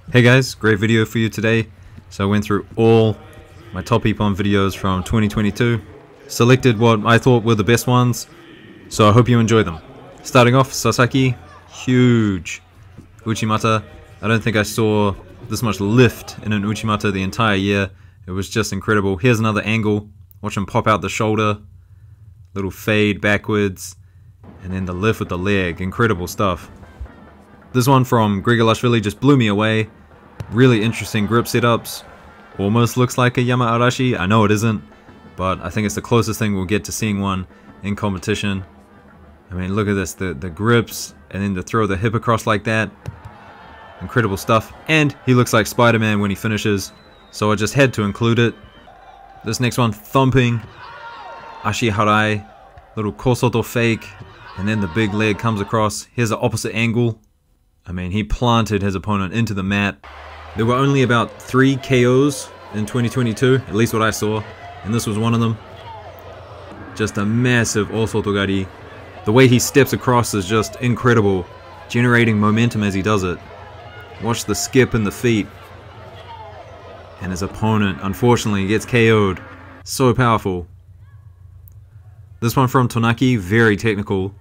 Hey guys, great video for you today. So I went through all my top Ippon videos from 2022, selected what I thought were the best ones, so I hope you enjoy them. Starting off, Sasaki, huge Uchimata. I don't think I saw this much lift in an Uchimata the entire year. It was just incredible. Here's another angle. Watch him pop out the shoulder, little fade backwards, and then the lift with the leg. Incredible stuff. This one from Grigolashvili just blew me away. Really interesting grip setups. Almost looks like a Yama Arashi. I know it isn't, but I think it's the closest thing we'll get to seeing one in competition. I mean, look at this, the grips, and then to throw the hip across like that. Incredible stuff. And he looks like Spider-Man when he finishes, so I just had to include it. This next one, thumping Ashi Harai, little Kosoto fake, and then the big leg comes across. Here's the opposite angle. I mean, he planted his opponent into the mat. There were only about 3 KOs in 2022, at least what I saw, and this was one of them. Just a massive Osotogari. The way he steps across is just incredible, generating momentum as he does it. Watch the skip in the feet. And his opponent, unfortunately, gets KO'd. So powerful. This one from Tonaki, very technical.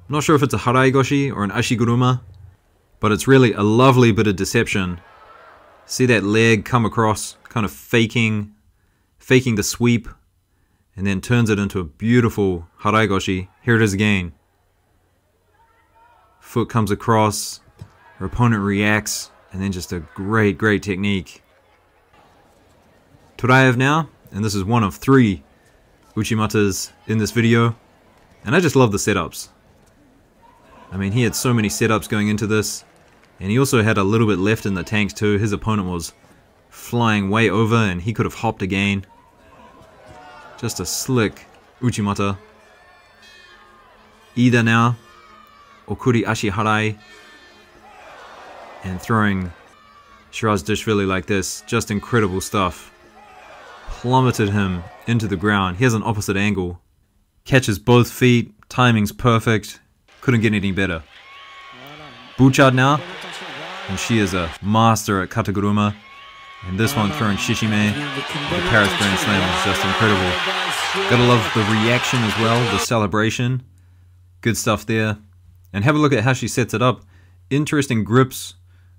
Not sure if it's a Harai Goshi or an Ashiguruma, but it's really a lovely bit of deception. See that leg come across, kind of faking the sweep, and then turns it into a beautiful Harai Goshi. Here it is again. Foot comes across, her opponent reacts, and then just a great technique. Toraev now, and this is one of 3 Uchimatas in this video, and I just love the setups. I mean, he had so many setups going into this, and he also had a little bit left in the tank too. His opponent was flying way over and he could have hopped again. Just a slick Uchimata. Ida now, Okuri Ashi Harai, and throwing Shirazdishvili like this. Just incredible stuff. Plummeted him into the ground. Here's an opposite angle. Catches both feet, timing's perfect. Couldn't get any better. Buchard now, and she is a master at Kataguruma. And this one throwing Shishime, the Paris Grand Slam is just incredible. Gotta love the reaction as well, the celebration. Good stuff there. And have a look at how she sets it up. Interesting grips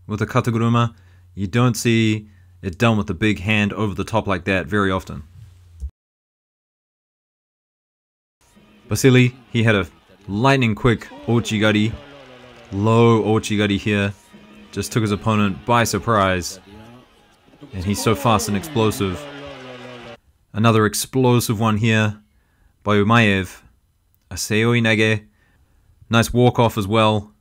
with the Kataguruma. You don't see it done with the big hand over the top like that very often. Vasily, he had a lightning quick Ochigari. Low Ochigari here. Just took his opponent by surprise. And he's so fast and explosive. Another explosive one here by Umaev. A Seoi Nage. Nice walk off as well.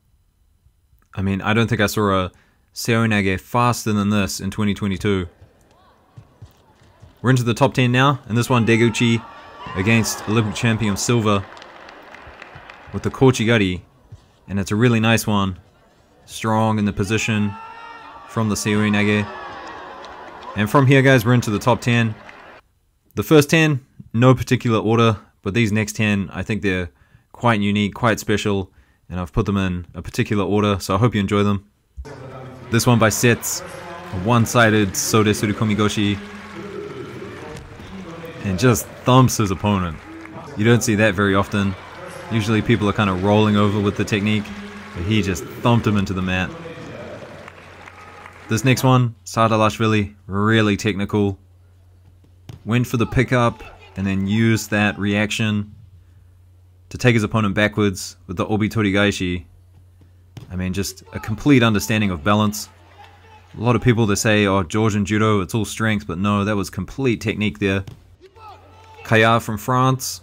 I mean, I don't think I saw a Seoi Nage faster than this in 2022. We're into the top 10 now, and this one Deguchi against Olympic champion Silva with the Kochigari, and it's a really nice one. Strong in the position from the Seoi Nage. And from here, guys, we're into the top 10. The first 10, no particular order, but these next 10, I think they're quite unique, quite special, and I've put them in a particular order, so I hope you enjoy them. This one by sets, a one-sided Sode Surikomi Goshi, and just thumps his opponent. You don't see that very often. Usually people are kind of rolling over with the technique, but he just thumped him into the mat. This next one, Sadalashvili, really technical. Went for the pickup and then used that reaction to take his opponent backwards with the Obi Torigaishi. I mean, just a complete understanding of balance. A lot of people that say, oh, Georgian Judo, it's all strength, but no, that was complete technique there. Kaya from France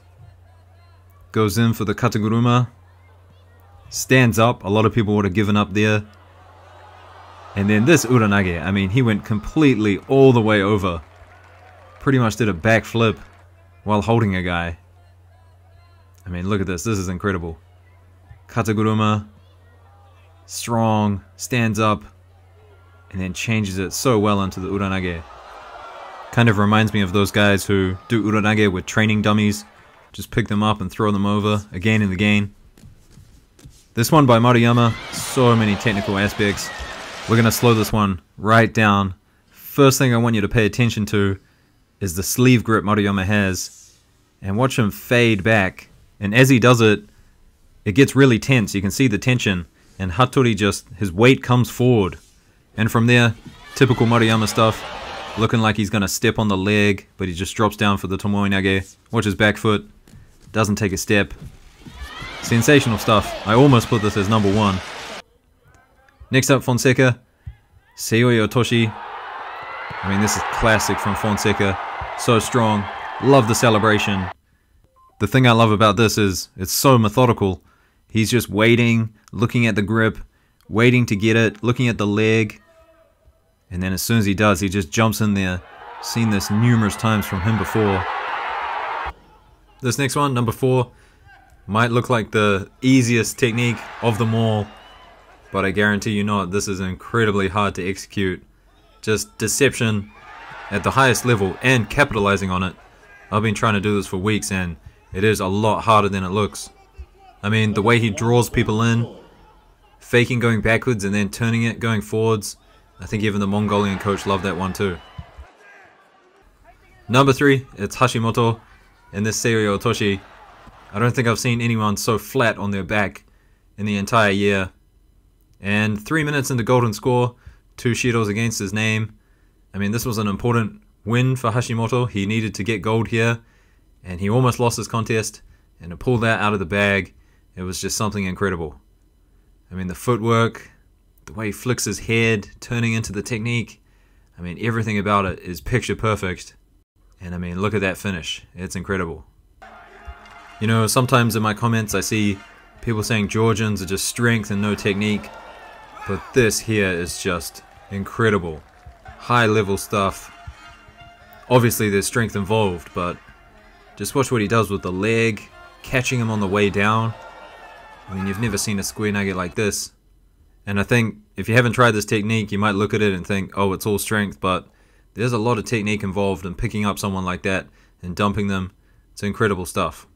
goes in for the Kataguruma. Stands up. A lot of people would have given up there. And then this Uranage, I mean, he went completely all the way over. Pretty much did a backflip while holding a guy. I mean, look at this. This is incredible. Kataguruma. Strong. Stands up. And then changes it so well into the Uranage. Kind of reminds me of those guys who do Uranage with training dummies. Just pick them up and throw them over again and again. This one by Maruyama, so many technical aspects. We're gonna slow this one right down. First thing I want you to pay attention to is the sleeve grip Maruyama has, and watch him fade back. And as he does it, it gets really tense. You can see the tension, and Hattori just, his weight comes forward. And from there, typical Maruyama stuff, looking like he's gonna step on the leg, but he just drops down for the Tomoe Nage. Watch his back foot, doesn't take a step. Sensational stuff. I almost put this as number 1. Next up, Fonseca, Seoi Otoshi. I mean, this is classic from Fonseca. So strong. Love the celebration. The thing I love about this is it's so methodical. He's just waiting, looking at the grip, waiting to get it, looking at the leg. And then as soon as he does, he just jumps in there. Seen this numerous times from him before. This next one, number 4, might look like the easiest technique of them all, but I guarantee you not, this is incredibly hard to execute. Just deception at the highest level and capitalizing on it. I've been trying to do this for weeks and it is a lot harder than it looks. I mean, the way he draws people in, faking going backwards and then turning it, going forwards. I think even the Mongolian coach loved that one too. Number 3, it's Hashimoto and this Seoi Otoshi. I don't think I've seen anyone so flat on their back in the entire year. And 3 minutes into golden score, 2 shiros against his name. I mean, this was an important win for Hashimoto. He needed to get gold here, and he almost lost his contest, and to pull that out of the bag, it was just something incredible. I mean, the footwork, the way he flicks his head, turning into the technique, I mean, everything about it is picture perfect. And I mean, look at that finish. It's incredible. You know, sometimes in my comments I see people saying Georgians are just strength and no technique, but this here is just incredible. High level stuff. Obviously there's strength involved, but just watch what he does with the leg, catching him on the way down. I mean, you've never seen a square nugget like this. And I think if you haven't tried this technique, you might look at it and think, oh, it's all strength, but there's a lot of technique involved in picking up someone like that and dumping them. It's incredible stuff.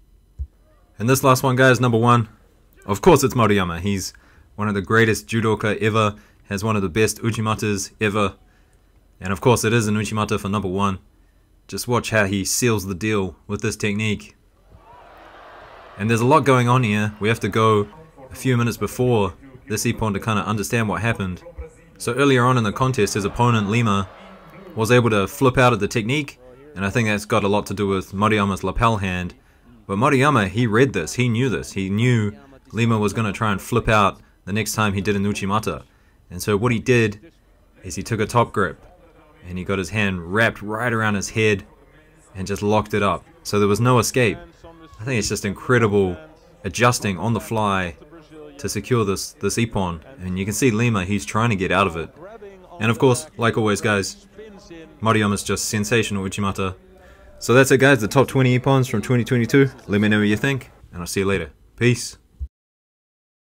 And this last one, guys, number 1. Of course it's Maruyama. He's one of the greatest judoka ever, has one of the best uchimatas ever. And of course it is an uchimata for number 1. Just watch how he seals the deal with this technique. And there's a lot going on here. We have to go a few minutes before this Ippon to kind of understand what happened. So earlier on in the contest, his opponent Lima was able to flip out of the technique, and I think that's got a lot to do with Maruyama's lapel hand. But Maruyama, he read this, he knew this. He knew Lima was going to try and flip out the next time he did an uchimata. And so what he did is he took a top grip and he got his hand wrapped right around his head and just locked it up. So there was no escape. I think it's just incredible adjusting on the fly to secure this Ippon. And you can see Lima, he's trying to get out of it. And of course, like always guys, Maruyama's just sensational uchimata. So that's it guys, the top 20 Ippons from 2022. Let me know what you think, and I'll see you later. Peace.